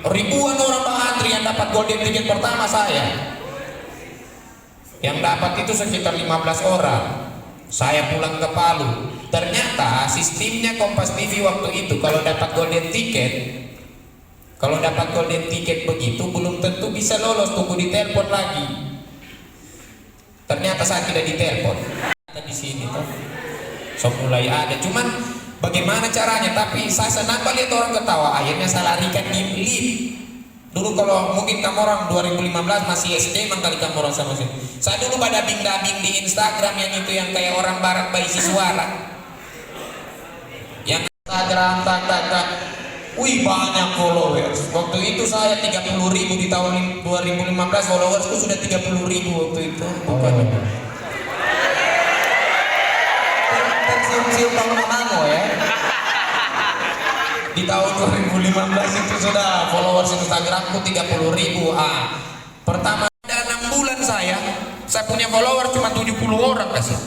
Ribuan orang bang antri yang dapat golden ticket pertama saya. Yang dapat itu sekitar 15 orang. Saya pulang ke Palu. Ternyata sistemnya Kompas TV waktu itu kalau dapat golden ticket begitu belum tentu bisa lolos, tunggu ditelepon lagi. Ternyata saya tidak ditelepon. Di sini tuh. So mulai ada, cuman bagaimana caranya? Tapi saya senang lihat orang ketawa. Akhirnya saya larikan di lift. Dulu kalau mungkin kamu orang 2015 masih SD, kali kamu orang sama sih. Saya dulu pada dabing di Instagram yang itu yang kayak orang barat berisi suara. Yang Instagram tak. Wih banyak followers. Waktu itu saya 30.000 di tahun 2015 followersku sudah 30.000 waktu itu. Bukan. Tersium-sium bangun mamamu ya. Di tahun 2015 itu sudah followers Instagramku 30.000. Pertama ada 6 bulan saya punya follower cuma 70 orang kasih.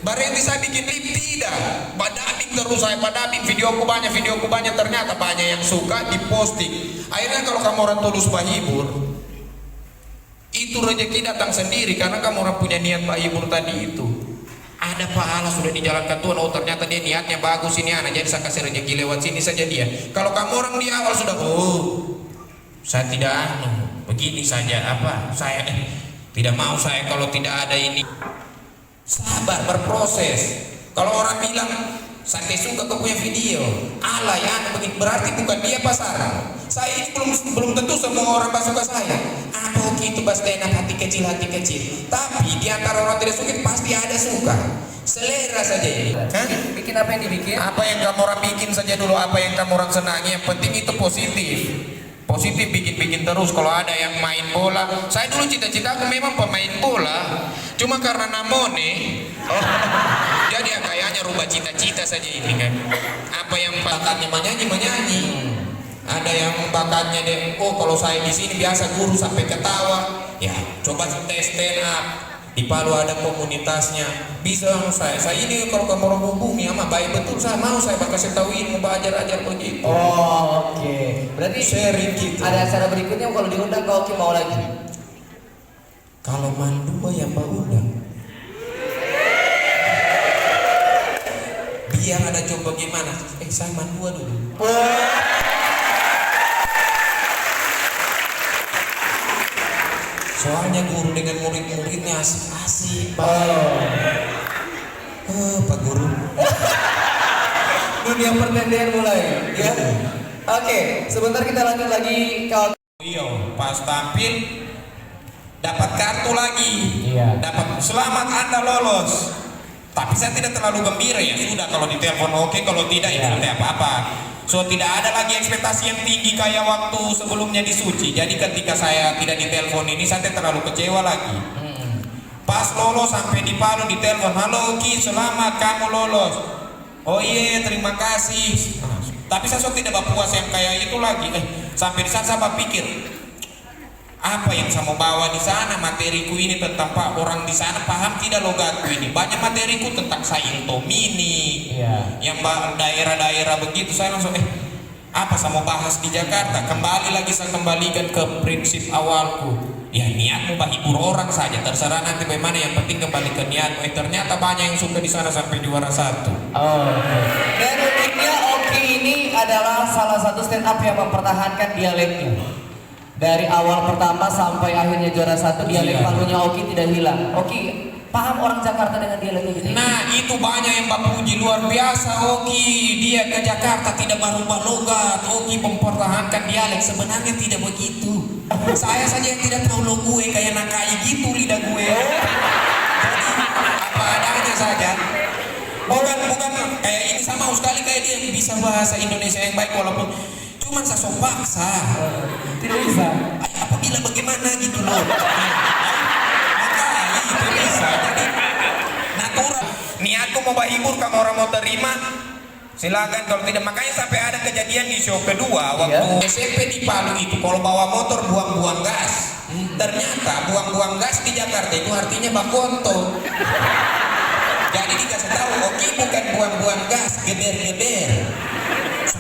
Baru yang bisa bikin live tidak, padabing terus saya padabing videoku banyak ternyata banyak yang suka diposting. Akhirnya kalau kamu orang tulus menghibur, itu rezeki datang sendiri karena kamu orang punya niat menghibur tadi itu. Ada pahala sudah dijalankan Tuhan. Oh ternyata dia niatnya bagus ini anak, jadi saya kasih rezeki lewat sini saja dia. Kalau kamu orang di awal sudah saya tidak begini saja saya tidak mau saya kalau tidak ada ini. Sabar berproses. Kalau orang bilang saya suka kau punya video, ala ya begitu berarti bukan dia pasaran. Saya ini belum tentu semua orang suka saya. Apa gitu bas enak hati kecil. Tapi di antara orang tidak suka pasti ada suka. Selera saja ini. Bikin apa yang dibikin? Apa yang kamu orang bikin saja dulu, apa yang kamu orang senangi. Yang penting itu positif. Positif bikin terus. Kalau ada yang main bola, saya dulu cita-cita aku memang pemain bola, cuma karena namone jadi kayaknya rubah cita-cita saja ini kan. Apa yang bakatnya menyanyi, ada yang bakatnya kalau saya di sini biasa guru sampai ketawa, ya coba tes stand up. Di Palu ada komunitasnya, bisa saya ini kalau kamu orang hubungi sama baik betul saya mau saya bakal tahu ilmu ajar begitu. Oke. Berarti sharing gitu. Ada acara berikutnya kalau diundang kau mau lagi? Kalau mandua yang mau undang. Biar ada coba gimana? Saya mandua dulu. Soalnya guru dengan murid-muridnya asik-asik. Pak Guru. Dunia pertanian mulai, ya. Oke, sebentar kita lanjut lagi kalau pas tampil dapat kartu lagi. Iya. Dapat selamat Anda lolos. Tapi saya tidak terlalu gembira ya. Sudah kalau ditelepon oke, kalau tidak ya tidak apa-apa. So tidak ada lagi ekspektasi yang tinggi kayak waktu sebelumnya di Suci. Jadi ketika saya tidak ditelepon ini saya terlalu kecewa lagi. Pas lolos sampai di Palu ditelepon, halo Ki selamat kamu lolos. Oh iya terima kasih. Tapi saya tidak puas yang kayak itu lagi. Sampai di sana saya pikir apa yang saya mau bawa di sana, materiku ini tentang Pak orang di sana paham tidak logatku ini. Banyak materiku tentang Sainto Mini, yang daerah-daerah begitu. Saya langsung apa saya mau bahas di Jakarta? Kembali lagi saya kembalikan ke prinsip awalku. Ya niatmu menghibur orang saja, terserah nanti bagaimana. Yang penting kembali ke niatmu. Ternyata banyak yang suka di sana sampai juara 1. Dan uniknya Oki ini adalah salah satu stand up yang mempertahankan dialeknya. Dari awal pertama sampai akhirnya juara 1 dialek Palunya Oki tidak hilang. Oki paham orang Jakarta dengan dialeknya gitu. Nah itu banyak yang puji luar biasa Oki. Dia ke Jakarta tidak merubah logat. Oki mempertahankan dialek. Sebenarnya tidak begitu. Saya saja yang tidak tahu lo gue kayak nakai gitu lidah gue. Jadi apa adanya saja. Bukan kayak ini sama sekali kayak dia bisa bahasa Indonesia yang baik walaupun cuman saya sok paksa. Tidak bisa. Apabila bagaimana gitu loh. Makanya itu bisa. Jadi natural. Niatku mau menghibur kamu orang mau terima. Silakan kalau tidak. Makanya sampai ada kejadian di show kedua waktu SMP di Palu itu kalau bawa motor buang-buang gas. Ternyata buang-buang gas di Jakarta itu artinya bakonto. Jadi dikasih tahu Oki bukan buang-buang gas, geber-geber.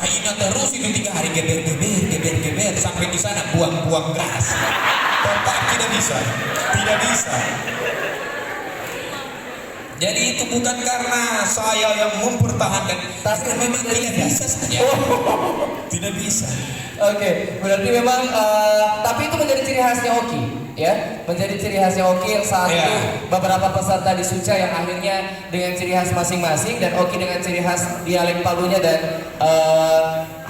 Ingat terus itu 3 hari geber sampai di sana buang gas. Tetap tidak bisa. Jadi itu bukan karena saya yang mempertahankan, tapi memang tidak bisa saja. Tidak bisa. Oke, berarti memang tapi itu menjadi ciri khasnya Oki, ya, menjadi ciri khasnya Oki yang saat itu beberapa peserta di Suca yang akhirnya dengan ciri khas masing-masing dan Oki dengan ciri khas dialek Palunya dan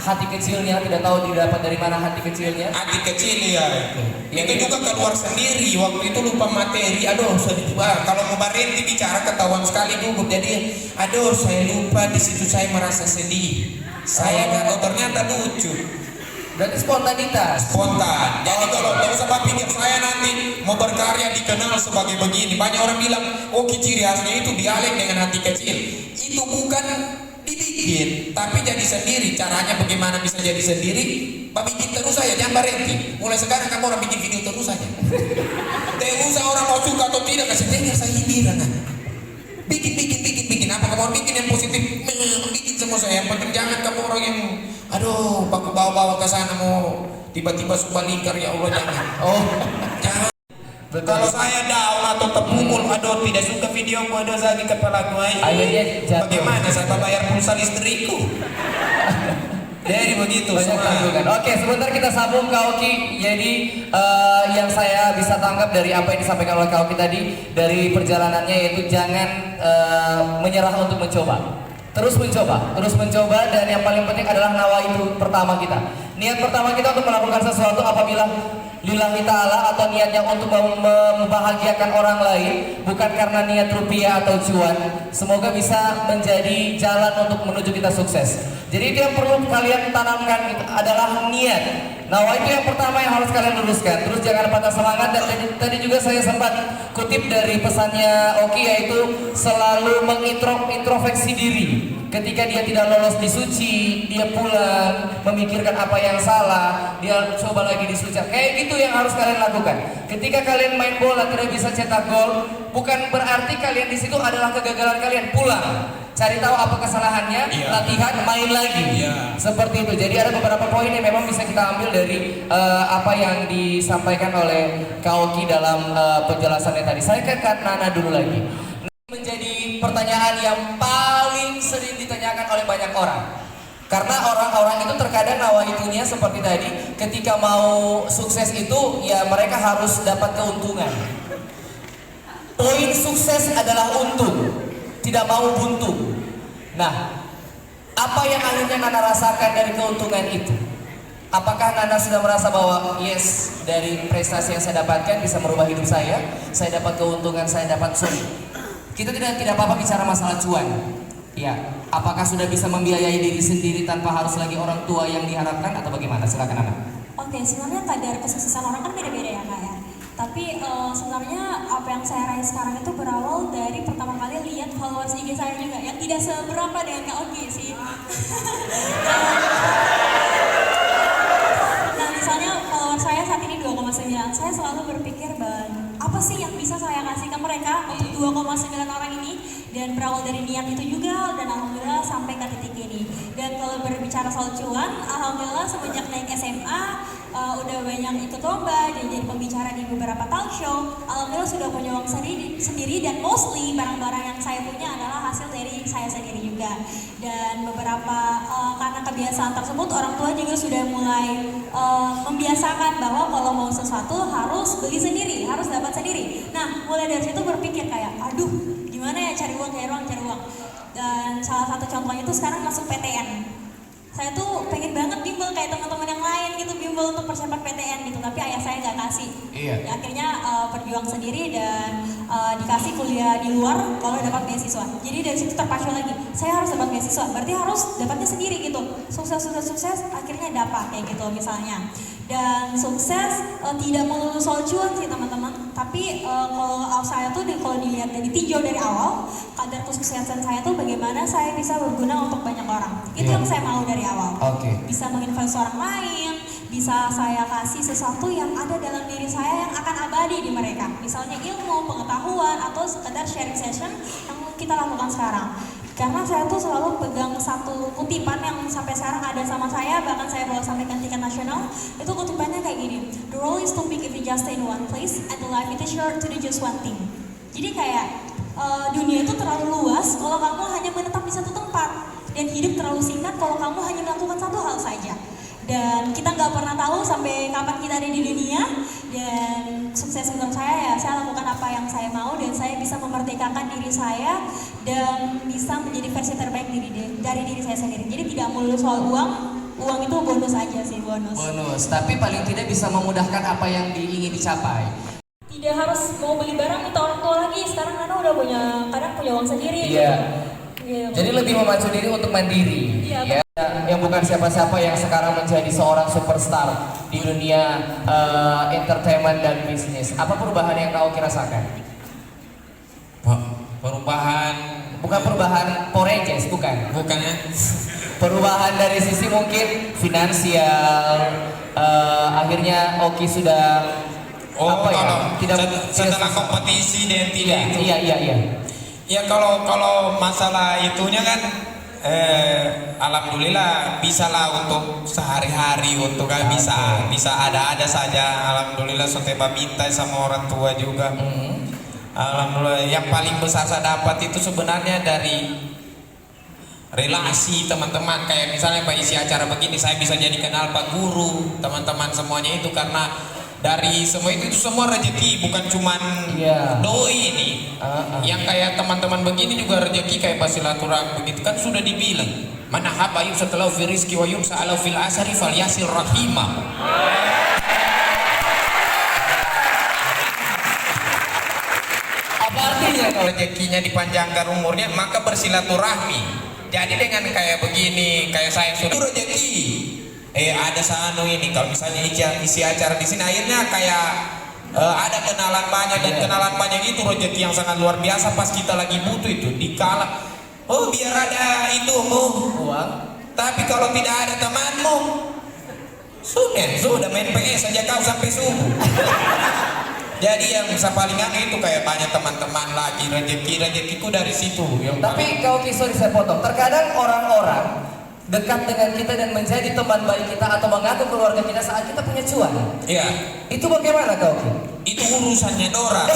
hati kecilnya, tidak tahu didapat dari mana hati kecilnya. Hati kecil ya itu. Itu juga keluar sendiri waktu itu lupa materi. Aduh, kalau mau Barenti bicara ketahuan sekali gugup. Jadi, aduh saya lupa di situ saya merasa sedih. Saya nggak ternyata lucu. Berarti spontanitas. Spontan. Jadi kalau nggak usah pikir saya nanti mau berkarya dikenal sebagai begini. Banyak orang bilang, oh ciri khasnya itu dialek dengan hati kecil. Itu bukan dibikin, tapi jadi sendiri. Caranya bagaimana bisa jadi sendiri? Bikin terus saja, jangan berhenti. Mulai sekarang kamu orang bikin video terus saja. Tidak usah orang mau suka atau tidak, kasih dengar saya hiburan. Bikin apa kamu orang bikin yang positif? Bikin semua saya. Yang penting jangan kamu orang yang aduh, aku bawa ke sana mau tiba-tiba suka lingkar, ya Allah jangan. Jangan. Kalau saya down atau terpukul, aduh tidak suka video aduh sakit kepala gue. Akhirnya jatuh. Bagaimana saya bayar pulsa listrikku? Jadi begitu. Oke, sebentar kita sambung Kak Oki. Jadi yang saya bisa tangkap dari apa yang disampaikan oleh Kak Oki tadi dari perjalanannya yaitu jangan menyerah untuk mencoba. Terus mencoba dan yang paling penting adalah nawaitu pertama kita. Niat pertama kita untuk melakukan sesuatu apabila lillahi ta'ala atau niatnya untuk membahagiakan orang lain, bukan karena niat rupiah atau cuan. Semoga bisa menjadi jalan untuk menuju kita sukses. Jadi itu yang perlu kalian tanamkan adalah niat. Nah, itu yang pertama yang harus kalian luruskan. Terus jangan patah semangat, dan tadi juga saya sempat kutip dari pesannya Oki yaitu selalu mengintrospeksi diri. Ketika dia tidak lolos di Suci, dia pulang memikirkan apa yang salah, dia coba lagi di Suci. Kayak gitu yang harus kalian lakukan. Ketika kalian main bola tidak bisa cetak gol, bukan berarti kalian di situ adalah kegagalan kalian. Pulang, cari tahu apa kesalahannya, latihan, main lagi. Seperti itu. Jadi ada beberapa poin yang memang bisa kita ambil dari apa yang disampaikan oleh Kak Oki dalam penjelasannya tadi. Saya ke Kak Nana dulu lagi. Menjadi pertanyaan yang paling sering ditanyakan oleh banyak orang. Karena orang-orang itu terkadang nawaitunya seperti tadi, ketika mau sukses itu ya mereka harus dapat keuntungan. Poin sukses adalah untung, tidak mau buntu. Nah, apa yang akhirnya Nana rasakan dari keuntungan itu? Apakah Nana sudah merasa bahwa yes, dari prestasi yang saya dapatkan bisa merubah hidup saya dapat keuntungan, saya dapat sorry. Kita tidak apa-apa bicara masalah cuan. Ya, apakah sudah bisa membiayai diri sendiri tanpa harus lagi orang tua yang diharapkan atau bagaimana? Silakan Nana. Oke, sebenarnya kadar kesuksesan orang kan beda-beda ya Kak ya. Tapi sebenarnya apa yang saya raih sekarang itu berawal dari pertama kali lihat followers IG saya juga yang tidak seberapa dengan Kak Oki sih. Nah misalnya followers saya saat ini 2,9. Saya selalu berpikir apa sih yang bisa saya kasih ke mereka untuk 2,9 orang ini, dan berawal dari niat itu juga, dan alhamdulillah sampai ke titik ini. Dan kalau berbicara soal cuan, alhamdulillah semenjak naik SMA udah banyak ikut lomba dan jadi pembicara di beberapa talk show. Alhamdulillah sudah punya uang sendiri dan mostly barang-barang yang saya punya adalah hasil dari saya sendiri juga. Dan beberapa karena kebiasaan tersebut, orang tua juga sudah mulai membiasakan bahwa kalau mau sesuatu harus beli sendiri, harus dapat sendiri. Nah, mulai dari situ berpikir kayak, aduh, gimana ya cari uang. Dan salah satu contohnya itu sekarang masuk PTN. Saya tuh pengen banget bimbel kayak teman-teman yang lain gitu, bimbel untuk persiapan PTN gitu, tapi ayah saya nggak kasih. Ya, akhirnya berjuang sendiri dan dikasih kuliah di luar kalau dapat beasiswa. Jadi dari situ terpacu lagi, saya harus dapat beasiswa, berarti harus dapatnya sendiri gitu. Sukses, akhirnya dapat kayak gitu misalnya. Dan sukses tidak melulu soal cuan sih teman-teman, tapi kalau saya tuh kalau dilihat dari tinjau dari awal, kadar kesuksesan saya tuh bagaimana saya bisa berguna untuk banyak orang. Itu yang saya mau dari awal. Bisa menginfluence orang lain, bisa saya kasih sesuatu yang ada dalam diri saya yang akan abadi di mereka. Misalnya ilmu, pengetahuan, atau sekedar sharing session yang kita lakukan sekarang. Karena saya tuh selalu pegang satu kutipan yang sampai sekarang ada sama saya, bahkan saya bawa sampai ke tingkat nasional. Itu kutipannya kayak gini, the world is too big if you just stay in one place, and the life it is short to do just one thing. Jadi kayak dunia itu terlalu luas kalau kamu hanya menetap di satu tempat, dan hidup terlalu singkat kalau kamu hanya melakukan satu hal saja. Dan kita nggak pernah tahu sampai kapan kita ada di dunia. Dan sukses menurut saya ya, saya lakukan apa yang saya mau dan saya bisa memerdekakan diri saya dan bisa menjadi versi terbaik dari diri saya sendiri. Jadi tidak melulu soal uang, uang itu bonus aja sih, bonus. Bonus, tapi paling tidak bisa memudahkan apa yang ingin dicapai. Tidak harus mau beli barang minta orang tua lagi. Sekarang Nana udah kadang punya uang sendiri. Iya. Gitu. Jadi lebih memacu diri untuk mandiri. Iya, Ya. Yang bukan siapa-siapa yang sekarang menjadi seorang superstar di dunia entertainment dan bisnis. Apa perubahan yang kau rasakan? Perubahan Bukan perubahan Porejes, bukan. bukan ya? Perubahan dari sisi mungkin finansial. Akhirnya Oki sudah setelah kompetisi dan tidak itu. Iya. Ya kalau masalah itunya kan alhamdulillah bisalah untuk sehari-hari untuk kan bisa ada saja, alhamdulillah setiap minta sama orang tua juga. Alhamdulillah yang paling besar saya dapat itu sebenarnya dari relasi teman-teman, kayak misalnya Pak isi acara begini saya bisa jadi kenal Pak Guru, teman-teman semuanya itu karena dari semua itu semua rezeki, bukan cuman doi ini. Yang kayak teman-teman begini juga rezeki, kayak silaturahmi begitu kan sudah dibilang. Mana haba yuk setelah fi rizki wa yum sa'alau fil asari fal yasir rahimah. Apa artinya kalau rezekinya dipanjangkan umurnya maka bersilaturahmi. Jadi dengan kayak begini, kayak saya sudah rezeki. Ada sanu ini kalau misalnya isi acara di sini akhirnya kayak ada kenalan banyak, dan kenalan banyak itu rezeki yang sangat luar biasa pas kita lagi butuh itu dikala. Oh biar ada itu uang, tapi kalau tidak ada temanmu sudah main PS saja kau sampai subuh. Jadi yang bisa paling itu kayak banyak teman-teman lagi, rezekiku dari situ. Tapi kau sorry saya potong. Terkadang orang-orang dekat dengan kita dan menjadi teman baik kita atau mengaku keluarga kita saat kita punya cuan. Iya. Itu bagaimana kau? Itu urusannya dorang.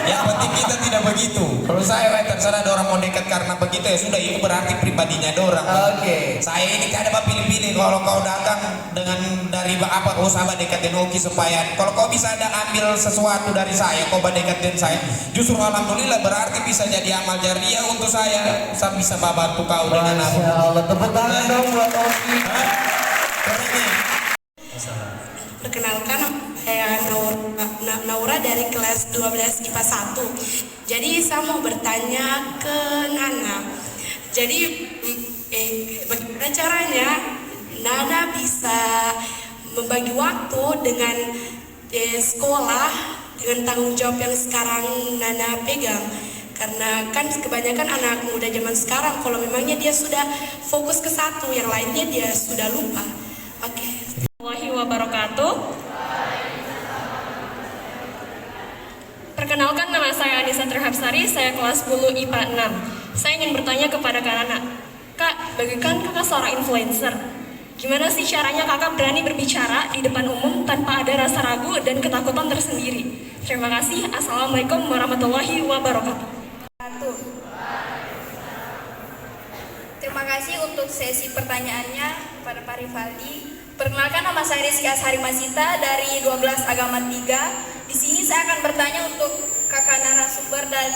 Yang penting kita tidak begitu. Kalau saya terserah dorang mau dekat karena begitu ya sudah, itu berarti pribadinya dorang. Oke. Saya ini kada pilih-pilih. Kalau kau datang dengan dari apa kau sahabat dekat dengan Oki supaya kalau kau bisa ada ambil sesuatu dari saya, kau dekat dengan saya. Justru alhamdulillah berarti bisa jadi amal jariah untuk saya. Saya bisa bantu kau dengan apa. Masya Allah, tepuk tangan dong buat Oki. Perkenalkan, saya Naura dari kelas 12 IPA 1. Jadi saya mau bertanya ke Nana. Jadi bagaimana caranya Nana bisa membagi waktu dengan sekolah dengan tanggung jawab yang sekarang Nana pegang? Karena kan kebanyakan anak muda zaman sekarang kalau memangnya dia sudah fokus ke satu, yang lainnya dia sudah lupa. Oke. Warahmatullahi wabarakatuh. Perkenalkan, nama saya Anissa Terhapsari, saya kelas 10 IPA 6. Saya ingin bertanya kepada Kak Nana. Kak, bagikan kakak seorang influencer. Gimana sih caranya kakak berani berbicara di depan umum tanpa ada rasa ragu dan ketakutan tersendiri? Terima kasih. Assalamualaikum warahmatullahi wabarakatuh. Terima kasih untuk sesi pertanyaannya kepada Pak Rivaldi. Perkenalkan, nama saya Rizky Ashari Masita dari 12 Agama 3. Di sini saya akan bertanya untuk kakak narasumber dan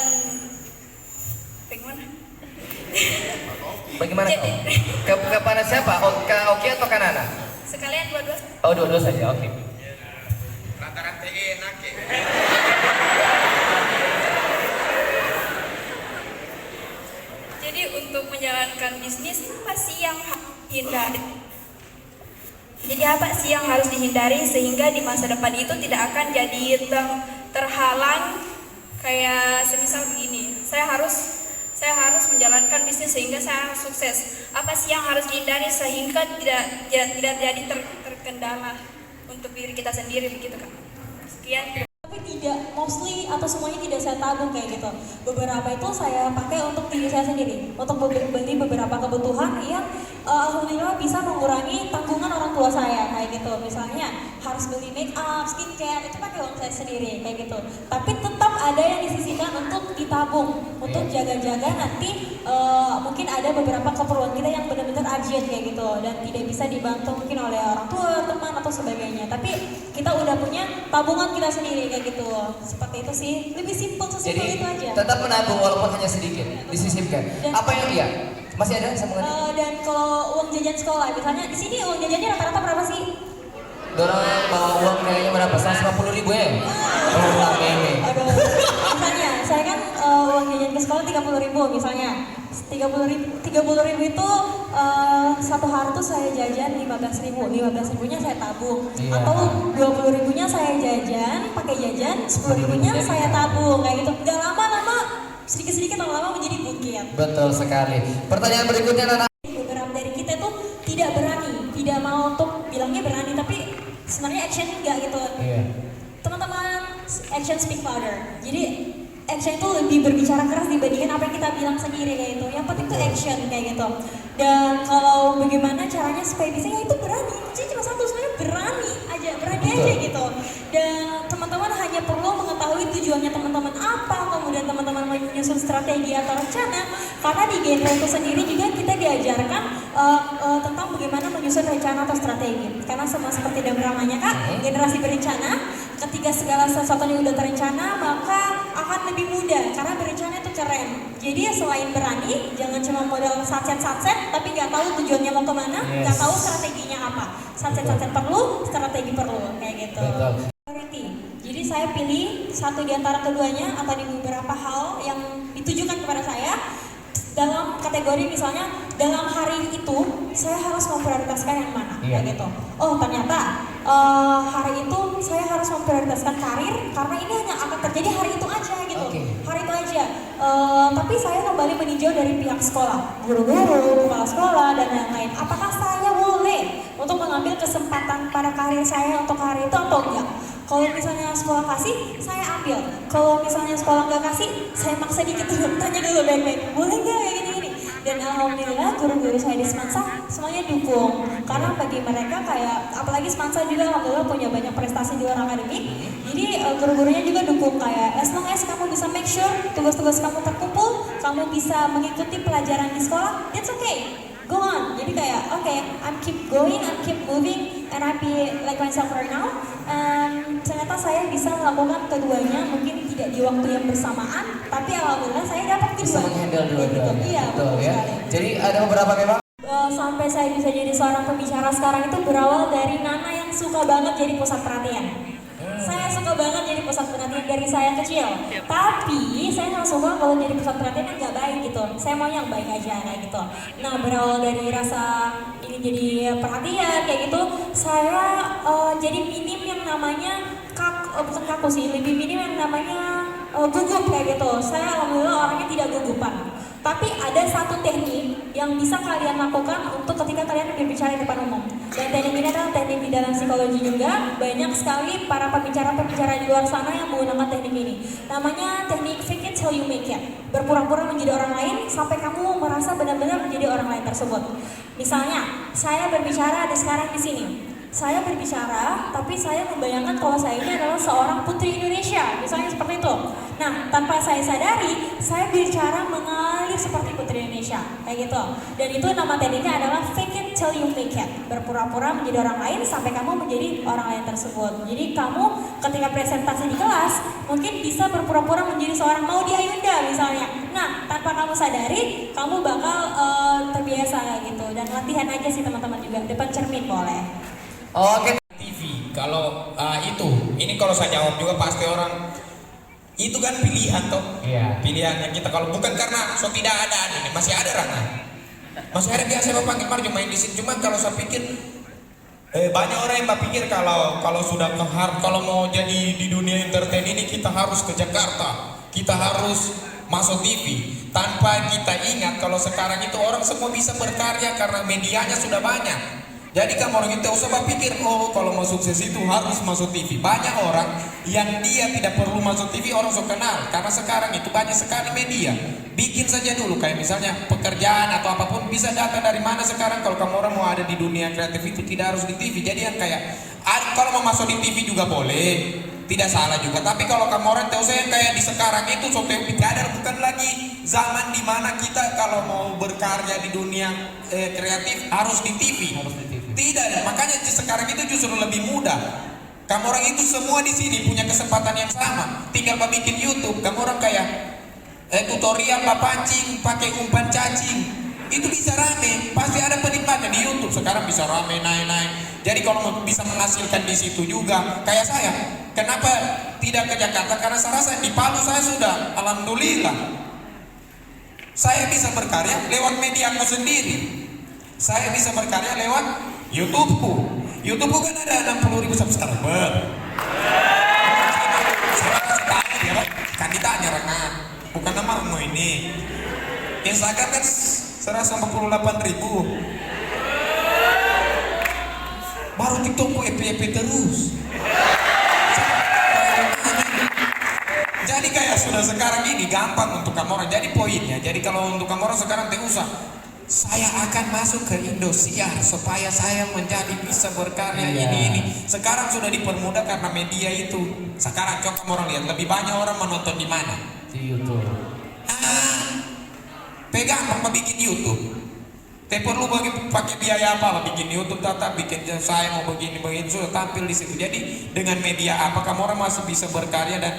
Bagaimana kau? Kepada siapa? Oki atau Kanana? sekalian dua-dua. Oh, dua-dua saja, oke. Rata-rata enak ya. Jadi untuk menjalankan bisnis apa sih yang hindari? Jadi apa sih yang harus dihindari sehingga di masa depan itu tidak akan jadi terhalang kayak semisal begini. Saya harus menjalankan bisnis sehingga saya sukses. Apa sih yang harus dihindari sehingga tidak jadi terkendala untuk diri kita sendiri begitu Kak? Sekian. Tapi tidak, mostly atau semuanya tidak saya tabung kayak gitu. Beberapa itu saya pakai untuk diri saya sendiri, untuk beli beberapa kebutuhan yang alhamdulillah bisa mengurangi tanggungan orang tua saya kayak gitu. Misalnya harus beli make up, skincare, itu pakai uang saya sendiri kayak gitu. Tapi tetap ada yang disisihkan untuk ditabung, untuk jaga-jaga nanti mungkin ada beberapa keperluan kita yang benar-benar urgent kayak gitu dan tidak bisa dibantu mungkin oleh orang tua, teman atau sebagainya. Tapi kita udah punya tabungan kita sendiri kayak gitu. Seperti itu sih, lebih simpel sesimpel Jadi itu aja. tetap menabung walaupun hanya sedikit, disisipkan. Dan- Apa yang iya? Masih ada sambungannya? Dan kalau uang jajan sekolah, misalnya di sini uang jajannya rata-rata berapa sih? Dorong bawa uang kayaknya berapa? 150.000 ya? Oh, ini. Aduh, misalnya saya kan uang jajan ke sekolah 30.000 misalnya. 30.000 itu satu hari tuh saya jajan 15.000. 15.000-nya saya tabung. Iya. Atau 20.000-nya saya jajan, pakai jajan, 10.000-nya saya tabung kayak gitu. Gak lama-lama, sedikit-sedikit lama-lama menjadi bukit. Betul sekali. Pertanyaan berikutnya Nana. Beberapa dari kita tuh tidak berani, tidak mau untuk bilangnya berani, tapi sebenarnya action enggak gitu. Iya. Teman-teman, action speak louder. Jadi action itu lebih berbicara keras dibandingkan apa yang kita bilang sendiri kayak gitu. Yang penting tuh action kayak gitu. Dan kalau bagaimana caranya supaya bisa ya itu berani. Kuncinya cuma satu, sebenarnya berani aja gitu. Dan teman-teman hanya perlu mengetahui tujuannya teman-teman apa, kemudian teman-teman menyusun strategi atau rencana. Karena di genre itu sendiri juga kita diajarkan tentang bagaimana menyusun rencana atau strategi. Karena sama seperti dalam namanya Kak, generasi berencana. Ketika segala sesuatunya udah terencana, maka akan lebih mudah karena berencana itu keren. Jadi ya selain berani, jangan cuma modal satset, tapi nggak tahu tujuannya mau kemana, nggak tahu strateginya apa. Satset perlu, strategi perlu, kayak gitu. Betul. Priority. Jadi saya pilih satu di antara keduanya atau di beberapa hal yang ditujukan kepada saya. Dalam kategori misalnya dalam hari itu saya harus memprioritaskan yang mana, kayak gitu. Oh ternyata hari itu saya harus memprioritaskan karir karena ini hanya akan terjadi hari itu aja gitu. Hari itu aja. Tapi saya kembali meninjau dari pihak sekolah, guru-guru, kepala sekolah dan lain-lain. Apakah saya boleh untuk mengambil kesempatan pada karir saya untuk hari itu atau enggak? Kalau misalnya sekolah kasih, saya ambil. Kalau misalnya sekolah nggak kasih, saya maksa dikit dulu. Tanya dulu baik-baik, boleh nggak kayak gini-gini? Dan alhamdulillah guru-guru saya di Semansa semuanya dukung. Karena bagi mereka kayak, apalagi Semansa juga alhamdulillah punya banyak prestasi di luar akademik. Jadi guru-gurunya juga dukung kayak, as long as kamu bisa make sure tugas-tugas kamu terkumpul, kamu bisa mengikuti pelajaran di sekolah, that's okay. Go on. Jadi kayak, okay, I'm keep going, I'm keep moving, and I be like myself right now. Ternyata saya bisa melakukan keduanya, mungkin tidak di waktu yang bersamaan, tapi alhamdulillah saya dapat Bisa kedua. menghandle dua-duanya. Iya, Betul betul ya. sekali. Jadi ada beberapa memang. Sampai saya bisa jadi seorang pembicara sekarang itu berawal dari Nana yang suka banget jadi pusat perhatian. Saya suka banget jadi pusat perhatian dari saya kecil. Tapi saya nggak suka kalau jadi pusat perhatian yang nggak baik gitu. Saya mau yang baik aja kayak gitu. Nah berawal dari rasa ini jadi perhatian kayak gitu, saya jadi minim yang namanya bukan kaku sih, lebih minim yang namanya gugup kayak gitu. Saya alhamdulillah orangnya tidak gugupan. Tapi ada satu teknik yang bisa kalian lakukan untuk ketika kalian berbicara di depan umum. Dan teknik ini adalah teknik di dalam psikologi juga. Banyak sekali para pembicara-pembicara di luar sana yang menggunakan teknik ini. Namanya teknik fake it till you make it. Berpura-pura menjadi orang lain sampai kamu merasa benar-benar menjadi orang lain tersebut. Misalnya, saya berbicara sekarang di sini. Saya berbicara, tapi saya membayangkan kalau saya ini adalah seorang putri Indonesia, misalnya seperti itu. Nah, tanpa saya sadari, saya bicara mengalir seperti putri Indonesia, kayak gitu. Dan itu nama tekniknya adalah fake it till you make it. Berpura-pura menjadi orang lain sampai kamu menjadi orang lain tersebut. Jadi kamu ketika presentasi di kelas, mungkin bisa berpura-pura menjadi seorang Maudy Ayunda misalnya. Nah, tanpa kamu sadari, kamu bakal terbiasa kayak gitu. Dan latihan aja sih teman-teman juga, depan cermin boleh. Oke. TV kalau ini kalau saya jawab juga pasti orang itu kan pilihan toh. Iya. Pilihannya kita kalau bukan karena so tidak ada ini masih ada Rana, masih ada biasa panggil Marjo main di sini. Cuma kalau saya pikir banyak orang yang berpikir kalau sudah kalau mau jadi di dunia entertain ini kita harus ke Jakarta, kita harus masuk TV. Tanpa kita ingat kalau sekarang itu orang semua bisa berkarya karena medianya sudah banyak. Jadi kamu orang itu usah berpikir, oh kalau mau sukses itu harus masuk TV. Banyak orang yang dia tidak perlu masuk TV, orang so kenal. Karena sekarang itu banyak sekali media. Bikin saja dulu, kayak misalnya pekerjaan atau apapun bisa datang dari mana sekarang. Kalau kamu orang mau ada di dunia kreatif itu tidak harus di TV. Jadi yang kayak, kalau mau masuk di TV juga boleh, tidak salah juga. Tapi kalau kamu orang tahu saya kayak di sekarang itu so tidak bukan lagi zaman dimana kita kalau mau berkarya di dunia kreatif harus di TV. Tidak, makanya sekarang itu justru lebih mudah. Kamu orang itu semua di sini punya kesempatan yang sama. Tinggal bikin YouTube. Kamu orang kayak tutorial pancing pakai umpan cacing. Itu bisa rame, pasti ada penikmatnya di YouTube. Sekarang bisa rame naik. Jadi kalau mau bisa menghasilkan di situ juga, kayak saya. Kenapa tidak ke Jakarta? Karena saya rasa di Palu saya sudah, alhamdulillah. Saya bisa berkarya lewat mediaku sendiri. Saya bisa berkarya lewat YouTubeku. YouTubeku kan ada 60.000 subscriber. Saya kasih tahu dia kan ditanya Renat, bukan namamu ini. Instagram kan 148.000. Baru TikTokku EP terus. Jadi kayak sudah sekarang ini gampang untuk kamu orang. Jadi poinnya, jadi kalau untuk kamu orang sekarang tidak usah. Saya akan masuk ke Indosiar supaya saya menjadi bisa berkarya ini. Sekarang sudah dipermudah karena media itu. Sekarang coba kamu orang lihat lebih banyak orang menonton di mana? Di YouTube. Pegang apa bikin YouTube. Tidak perlu pakai biaya apa bikin YouTube, tetap bikin saya mau begini sudah tampil di situ. Jadi dengan media apa kamu orang masih bisa berkarya dan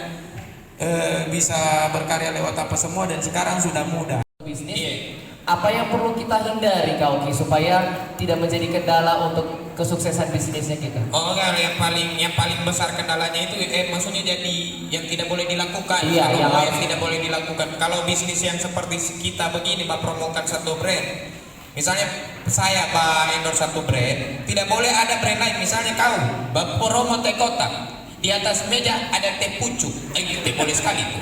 bisa berkarya lewat apa semua dan sekarang sudah mudah. Bisnis. Apa yang perlu kita hindari Kak Oki supaya tidak menjadi kendala untuk kesuksesan bisnisnya kita? Oh enggak, yang paling besar kendalanya itu maksudnya jadi yang tidak boleh dilakukan. Iya, yang tidak boleh dilakukan. Kalau bisnis yang seperti kita begini, promokan satu brand. Misalnya saya endorse satu brand, tidak boleh ada brand lain. Misalnya kau promo teh kotak, di atas meja ada teh pucuk, itu boleh sekali itu.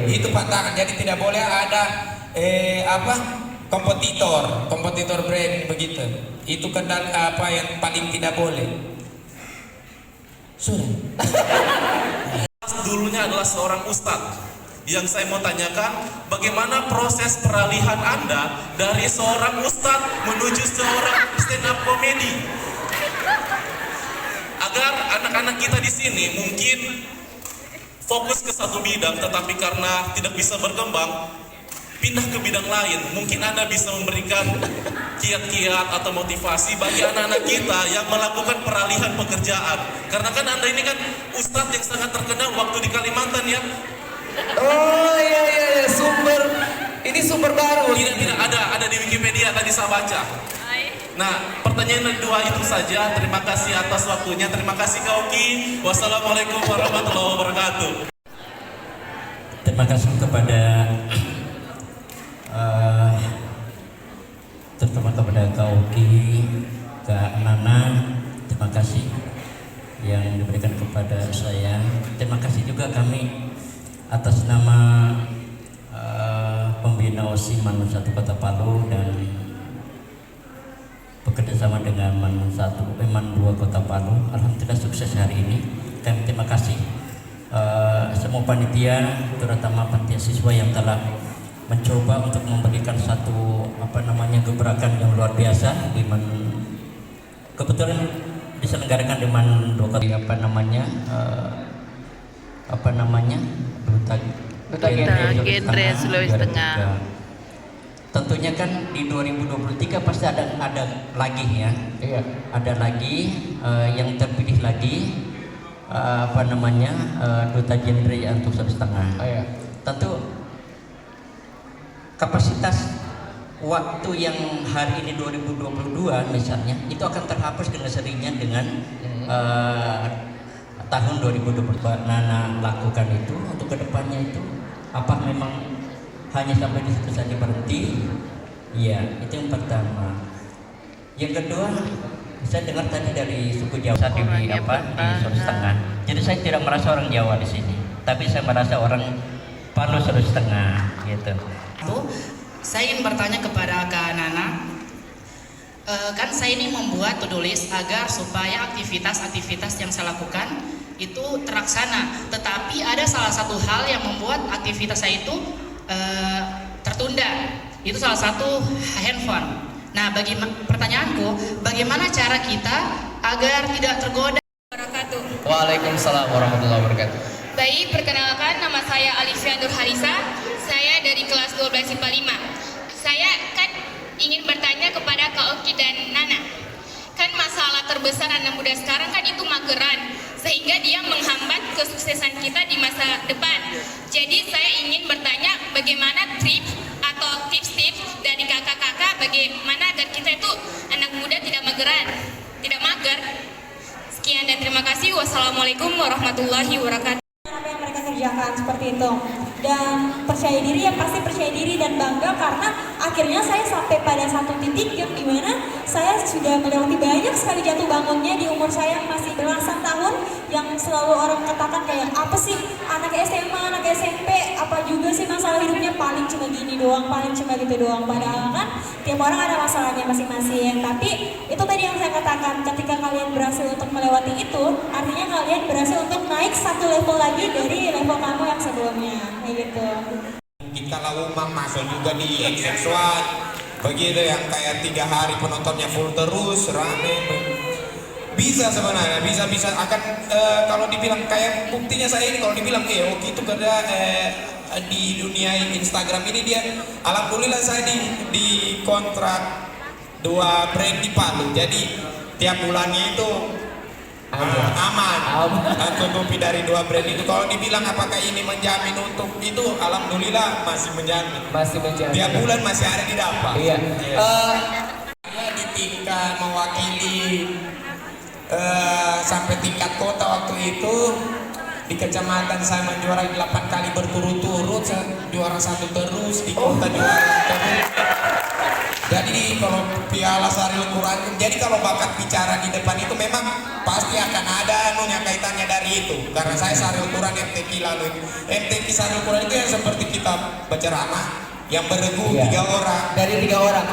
Itu pantangan. Jadi tidak boleh ada kompetitor brand begitu. Itu kendala yang paling tidak boleh. Sudah. Dulunya adalah seorang ustadz. Yang saya mau tanyakan, bagaimana proses peralihan Anda dari seorang ustadz menuju seorang stand up comedy? Agar anak-anak kita di sini mungkin fokus ke satu bidang, tetapi karena tidak bisa berkembang, pindah ke bidang lain. Mungkin Anda bisa memberikan kiat-kiat atau motivasi bagi anak-anak kita yang melakukan peralihan pekerjaan. Karena kan Anda ini kan ustadz yang sangat terkenal waktu di Kalimantan ya. Oh iya, sumber baru. Tidak ada di Wikipedia tadi saya baca. Nah, pertanyaan kedua itu saja. Terima kasih atas waktunya. Terima kasih Kak Oki. Wassalamualaikum warahmatullahi wabarakatuh. Terima kasih kepada terutama kepada Kak Oki, Kak Nana. Terima kasih yang diberikan kepada saya. Terima kasih juga kami atas nama pembina OSI Manun 1 Kota Palu dan bekerjasama dengan Manun 2 Kota Palu. Alhamdulillah sukses hari ini. Kami terima kasih semua panitia, terutama panitia siswa yang telah mencoba untuk memberikan satu gebrakan yang luar biasa di kebetulan diselenggarakan di Manun 2 Kota Duta Genre Sulawesi Tengah. Tentunya kan di 2023 pasti ada lagi ya. Iya. Ada lagi yang terpilih lagi Duta Genre untuk Sulawesi Tengah. Oh, iya. Tentu kapasitas waktu yang hari ini 2022 misalnya itu akan terhapus dengan sendirinya dengan tahun 2022. Nana lakukan itu untuk kedepannya itu apa memang hanya sampai di situ saja berhenti? Ya, itu yang pertama. Yang kedua, saya dengar tadi dari suku Jawa di Sulawesi Tengah. Jadi saya tidak merasa orang Jawa di sini, tapi saya merasa orang Palu Sulawesi Tengah gitu. Saya ingin bertanya kepada Kak Nana, Kan saya ini membuat to-do list agar supaya aktivitas-aktivitas yang saya lakukan itu terlaksana. Tetapi ada salah satu hal yang membuat aktivitas saya itu tertunda. Itu salah satu handphone. Nah, pertanyaanku, bagaimana cara kita agar tidak tergoda? Waalaikumsalam warahmatullahi wabarakatuh. Baik, perkenalkan nama saya Alifia Nurharisa. Saya dari kelas 12 IPA 5. Saya kan ingin bertanya kepada Kak Oki dan Nana. Kan masalah terbesar anak muda sekarang kan itu mageran, sehingga dia menghambat kesuksesan kita di masa depan. Jadi saya ingin bertanya bagaimana tips atau tips-tips dari kakak-kakak bagaimana agar kita itu anak muda tidak mageran, tidak mager. Sekian dan terima kasih. Wassalamualaikum warahmatullahi wabarakatuh. Apa yang mereka kerjakan seperti itu, dan percaya diri, ya pasti percaya diri dan bangga karena akhirnya saya sampai pada satu titik yang dimana saya sudah melewati banyak sekali jatuh bangunnya di umur saya yang masih belasan tahun, yang selalu orang katakan kayak apa sih anak SMA, anak SMP, apa juga sih masalah hidupnya, paling cuma gini doang, paling cuma gitu doang. Padahal kan tiap orang ada masalahnya masing-masing. Tapi itu tadi yang saya katakan, ketika kalian berhasil untuk melewati itu, artinya kalian berhasil untuk naik satu level lagi dari level kamu yang sebelumnya, kayak gitu. Kalau Umang masuk juga di seksual begitu yang kayak 3 hari penontonnya full terus rame, bisa sebenarnya bisa akan kalau dibilang kayak buktinya saya ini, kalau dibilang Oki itu kerja di dunia Instagram ini dia, alhamdulillah saya di kontrak 2 brand di Palu, jadi tiap bulannya itu aman tutupi dari 2 brand itu. Kalau dibilang apakah ini menjamin untuk itu, alhamdulillah masih menjamin. Tiap bulan masih ada didapat. Iya. Di tingkat mewakili sampai tingkat kota waktu itu di kecamatan saya menjuarai 8 kali berturut-turut, juara 1 terus di kota juara terus. Jadi kalau piala Saril Quran, jadi kalau bakat bicara di depan itu memang pasti akan ada kaitannya dari itu. Karena saya Saril Quran MTQ lalu MTQ Saril Quran itu yang seperti kita berceramah yang beregu 3 orang. Dari 3 orang.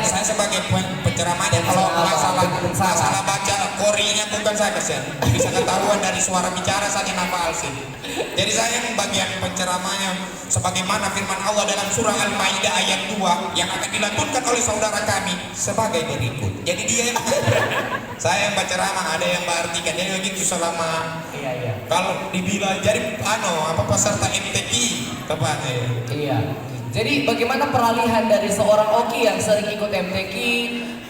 Saya sebagai penceramahnya, kalau masalah baca korinya bukan saya kesian. Bisa ketahuan dari suara bicara saja nafal sih. Jadi saya bagian penceramahnya sebagaimana firman Allah dalam surah Al-Maidah ayat 2 yang akan dilantunkan oleh saudara kami sebagai berikut. Jadi dia yang saya yang berceramah, ada yang berartikan. Jadi begitu selama kalau dibilang jadi peserta MTQ tepatnya. Iya. Jadi bagaimana peralihan dari seorang Oki yang sering ikut MTQ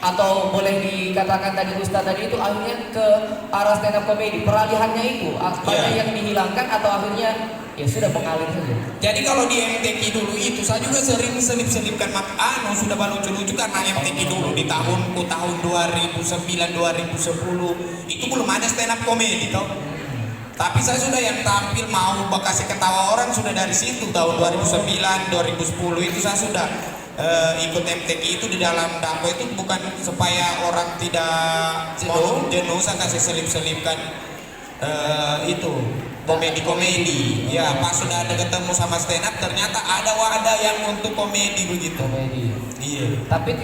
atau boleh dikatakan tadi Ustaz tadi itu akhirnya ke arah stand up comedy, peralihannya itu banyak yang dihilangkan atau akhirnya ya sudah mengalir saja. Jadi kalau di MTQ dulu itu saya juga sering selip-selipkan sudah lucu-lucu karena MTQ dulu di tahun 2009 2010 itu belum ada stand up comedy toh. Tapi saya sudah yang tampil mau kasih ketawa orang sudah dari situ tahun 2009 2010 itu saya sudah ikut MTQ itu di dalam dakwah itu bukan supaya orang tidak jenuh, saya kasih selip-selipkan itu komedi ya. Pas sudah ada ketemu sama stand up ternyata ada wadah yang untuk komedi begitu. Iya. Tapi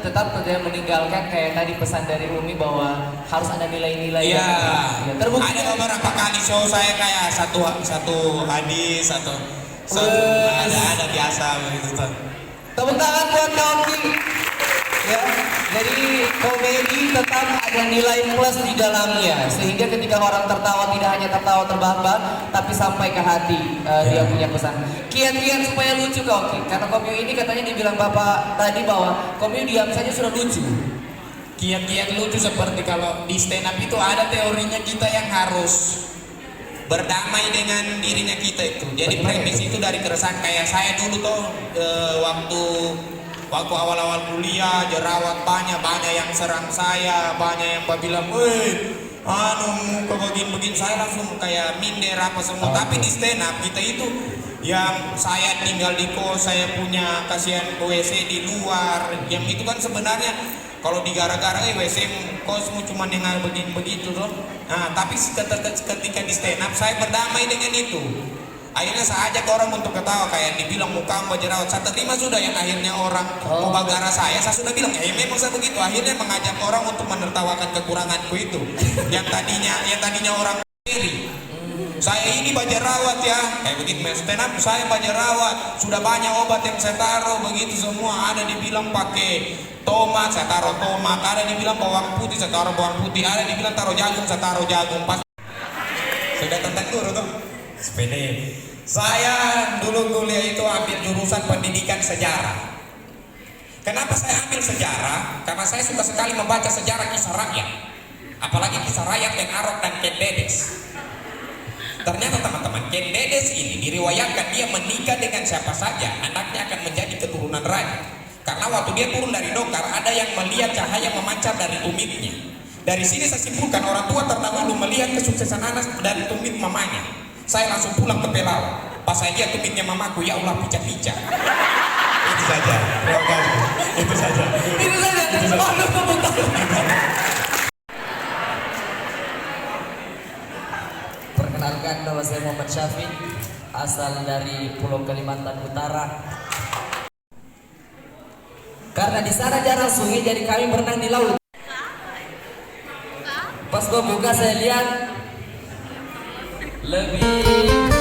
tetap tidak meninggalkan kayak tadi pesan dari Umi bahwa harus ada nilai-nilai. Iya. Terbukti ada beberapa kali show saya kayak satu hadis ada biasa begitu tuh. Tepuk tangan buat Oki. Ya, jadi komedi tetap ada nilai plus di dalamnya sehingga ketika orang tertawa tidak hanya tertawa terbahak-bahak tapi sampai ke hati. Dia punya pesan kiat-kiat supaya lucu Oki, karena Komio ini katanya dibilang Bapak tadi bahwa Komio diam saja sudah lucu. Kiat-kiat lucu seperti kalau di stand up itu ada teorinya kita yang harus berdamai dengan dirinya kita itu. Jadi premis itu dari keresahan kayak saya dulu tuh waktu awal-awal kuliah jerawat banyak yang serang saya, banyak yang bilang muka begini saya langsung kayak minder apa semua. Tapi di stand up kita itu yang saya tinggal di kos, saya punya kasihan WC di luar, yang itu kan sebenarnya kalau digara-gara WC kosmu cuma yang begitu loh. Nah tapi ketika di stand up saya berdamai dengan itu. Akhirnya saya ajak orang untuk ketawa, kayak dibilang muka jerawat. Saya terima sudah yang akhirnya orang mau bagara saya sudah bilang ya memang saya begitu. Akhirnya mengajak orang untuk menertawakan kekuranganku itu. Yang tadinya orang sendiri. Saya ini jerawat ya, kayak begitu stand up, saya jerawat, sudah banyak obat yang saya taruh begitu semua. Ada dibilang pakai tomat, saya taruh tomat. Ada dibilang bawang putih, saya taruh bawang putih. Ada dibilang taruh jagung, saya taruh jagung. Pas sudah tentang guru tuh sepede. Saya dulu kuliah itu ambil jurusan pendidikan sejarah. Kenapa saya ambil sejarah? Karena saya suka sekali membaca sejarah kisah rakyat, apalagi kisah rakyat Ken Arok dan Ken Dedes. Ternyata teman-teman, Ken Dedes ini diriwayatkan dia menikah dengan siapa saja, anaknya akan menjadi keturunan raja. Karena waktu dia turun dari dokar, ada yang melihat cahaya memancar dari tumitnya. Dari sini saya simpulkan orang tua terdahulu melihat kesuksesan anak dari tumit mamanya. Saya langsung pulang ke Pelawak. Pas saya lihat tumitnya mamaku, ya Allah pica-pica. Itu saja. Terima kasih. Itu saja. Perkenalkan, nama saya Muhammad Syafiq, asal dari Pulau Kalimantan Utara. Karena di sana jarang sungai, jadi kami berenang di laut. Pas gue buka saya lihat lebih